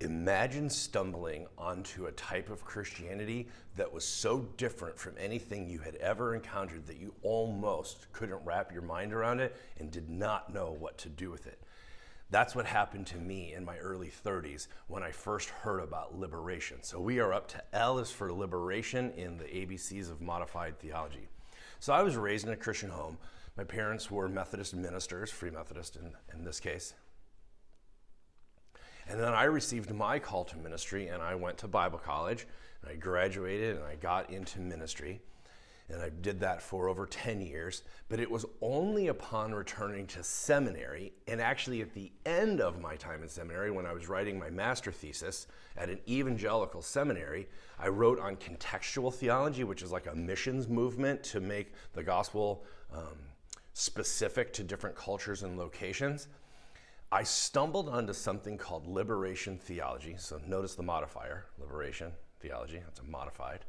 Imagine stumbling onto a type of Christianity that was so different from anything you had ever encountered that you almost couldn't wrap your mind around it and did not know what to do with it. That's what happened to me in my early 30s when I first heard about liberation. So we are up to L is for liberation in the ABCs of modified theology. So I was raised in a Christian home. My parents were Methodist ministers, Free Methodist in this case. And then I received my call to ministry, and I went to Bible college, and I graduated, and I got into ministry. And I did that for over 10 years, but it was only upon returning to seminary, and actually at the end of my time in seminary, when I was writing my master thesis at an evangelical seminary, I wrote on contextual theology, which is like a missions movement to make the gospel specific to different cultures and locations. I stumbled onto something called liberation theology. So notice the modifier, liberation theology, that's a modified,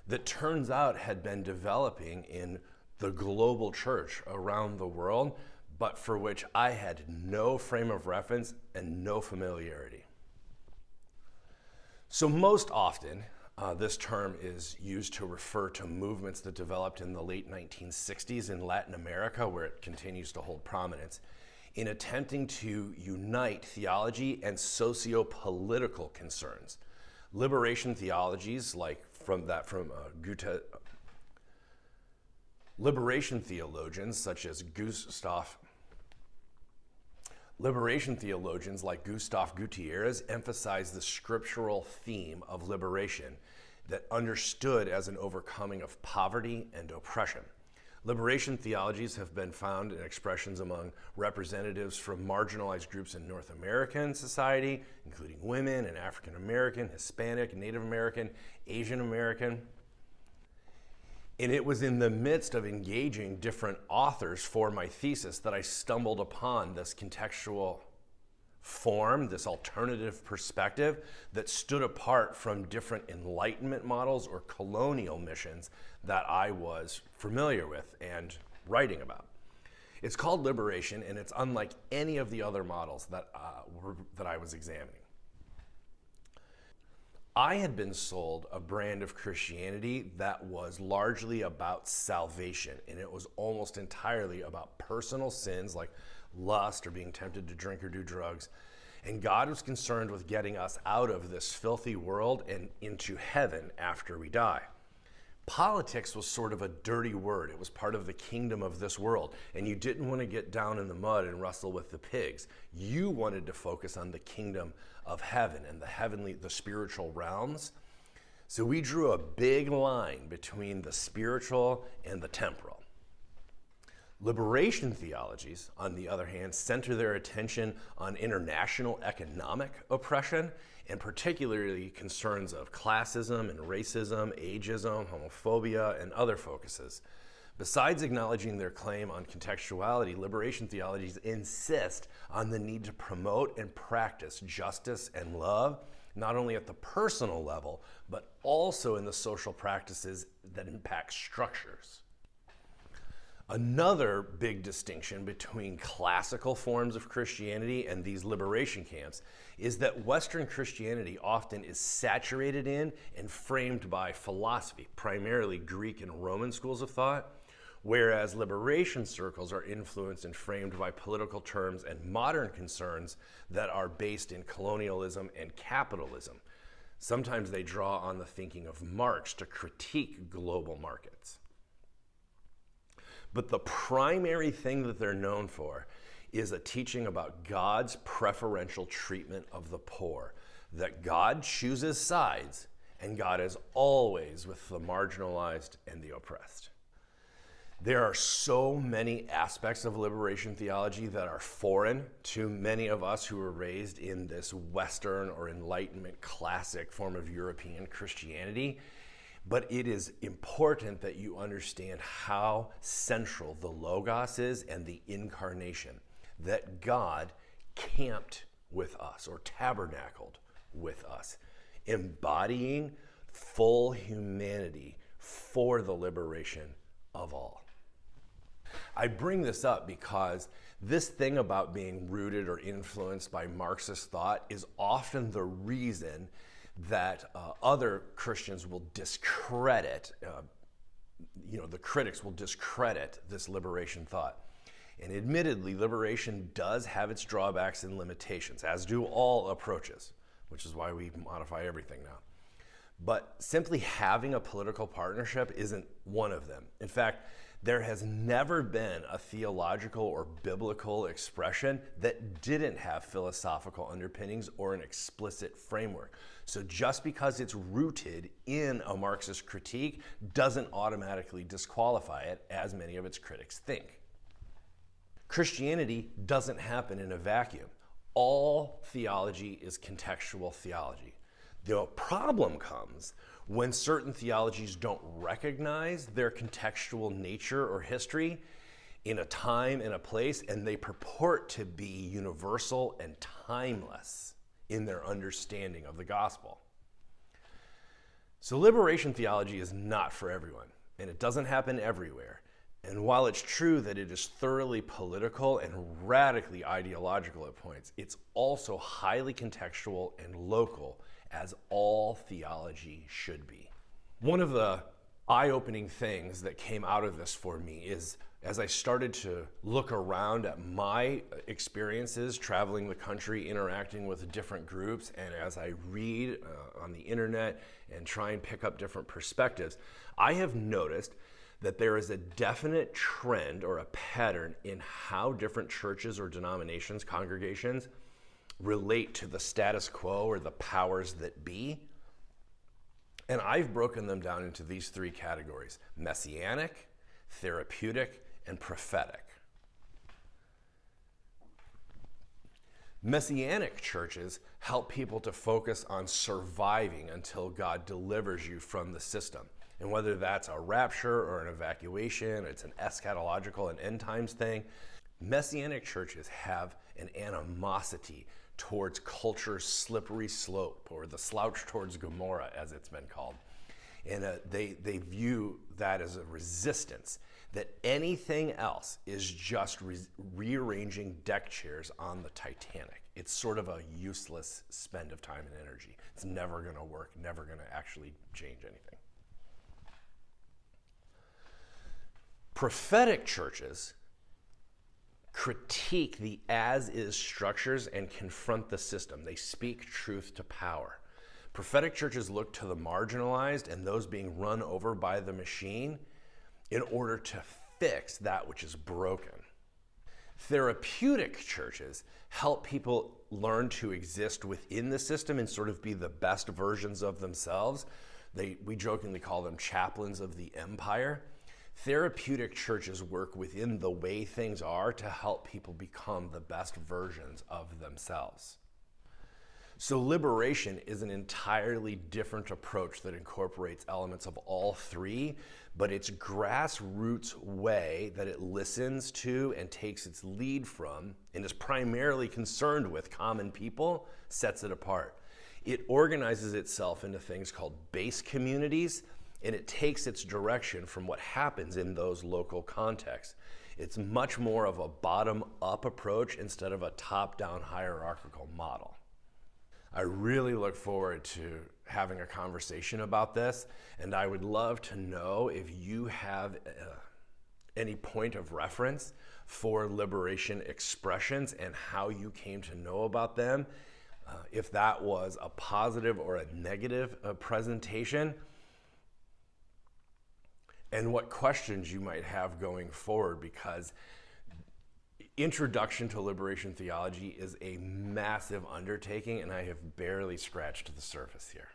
that turns out had been developing in the global church around the world, but for which I had no frame of reference and no familiarity. So most often, this term is used to refer to movements that developed in the late 1960s in Latin America, where it continues to hold prominence, in attempting to unite theology and socio-political concerns. Liberation theologies, like liberation theologians such as Liberation theologians like Gustav Gutierrez emphasize the scriptural theme of liberation that understood as an overcoming of poverty and oppression. Liberation theologies have been found in expressions among representatives from marginalized groups in North American society, including women and African American, Hispanic, Native American, Asian American. And it was in the midst of engaging different authors for my thesis that I stumbled upon this contextual form, this alternative perspective that stood apart from different Enlightenment models or colonial missions that I was familiar with and writing about. It's called liberation, and it's unlike any of the other models that I was examining. I had been sold a brand of Christianity that was largely about salvation, and it was almost entirely about personal sins like lust or being tempted to drink or do drugs. And God was concerned with getting us out of this filthy world and into heaven after we die. Politics was sort of a dirty word. It was part of the kingdom of this world, and you didn't want to get down in the mud and wrestle with the pigs. You wanted to focus on the kingdom of heaven and the spiritual realms. So we drew a big line between the spiritual and the temporal. Liberation theologies, on the other hand, center their attention on international economic oppression, and particularly concerns of classism and racism, ageism, homophobia, and other focuses. Besides acknowledging their claim on contextuality, liberation theologies insist on the need to promote and practice justice and love, not only at the personal level, but also in the social practices that impact structures. Another big distinction between classical forms of Christianity and these liberation camps is that Western Christianity often is saturated in and framed by philosophy, primarily Greek and Roman schools of thought, whereas liberation circles are influenced and framed by political terms and modern concerns that are based in colonialism and capitalism. Sometimes they draw on the thinking of Marx to critique global markets. But the primary thing that they're known for is a teaching about God's preferential treatment of the poor, that God chooses sides and God is always with the marginalized and the oppressed. There are so many aspects of liberation theology that are foreign to many of us who were raised in this Western or Enlightenment classic form of European Christianity. But it is important that you understand how central the Logos is and the incarnation, that God camped with us or tabernacled with us, embodying full humanity for the liberation of all. I bring this up because this thing about being rooted or influenced by Marxist thought is often the reason that other Christians will discredit, the critics will discredit this liberation thought. And admittedly, liberation does have its drawbacks and limitations, as do all approaches, which is why we modify everything now. But simply having a political partnership isn't one of them. In fact, there has never been a theological or biblical expression that didn't have philosophical underpinnings or an explicit framework. So just because it's rooted in a Marxist critique doesn't automatically disqualify it, as many of its critics think. Christianity doesn't happen in a vacuum. All theology is contextual theology. The problem comes when certain theologies don't recognize their contextual nature or history in a time and a place, and they purport to be universal and timeless in their understanding of the gospel. So liberation theology is not for everyone, and it doesn't happen everywhere. And while it's true that it is thoroughly political and radically ideological at points, it's also highly contextual and local, as all theology should be. One of the eye-opening things that came out of this for me is, as I started to look around at my experiences traveling the country, interacting with different groups, and as I read on the internet and try and pick up different perspectives, I have noticed that there is a definite trend or a pattern in how different churches or denominations, congregations, relate to the status quo or the powers that be. And I've broken them down into these three categories: messianic, therapeutic, and prophetic. Messianic churches help people to focus on surviving until God delivers you from the system. And whether that's a rapture or an evacuation, it's an eschatological and end times thing, Messianic churches have an animosity towards culture's slippery slope, or the slouch towards Gomorrah, as it's been called. And they view that as a resistance, that anything else is just rearranging deck chairs on the Titanic. It's sort of a useless spend of time and energy. It's never going to work, never going to actually change anything. Prophetic churches critique the as-is structures and confront the system. They speak truth to power. Prophetic churches look to the marginalized and those being run over by the machine in order to fix that which is broken. Therapeutic churches help people learn to exist within the system and sort of be the best versions of themselves. We jokingly call them chaplains of the empire. Therapeutic churches work within the way things are to help people become the best versions of themselves. So liberation is an entirely different approach that incorporates elements of all three, but its grassroots way that it listens to and takes its lead from and is primarily concerned with common people sets it apart. It organizes itself into things called base communities, and it takes its direction from what happens in those local contexts. It's much more of a bottom-up approach instead of a top-down hierarchical model. I really look forward to having a conversation about this, and I would love to know if you have any point of reference for liberation expressions and how you came to know about them, if that was a positive or a negative presentation, and what questions you might have going forward, because introduction to liberation theology is a massive undertaking, and I have barely scratched the surface here.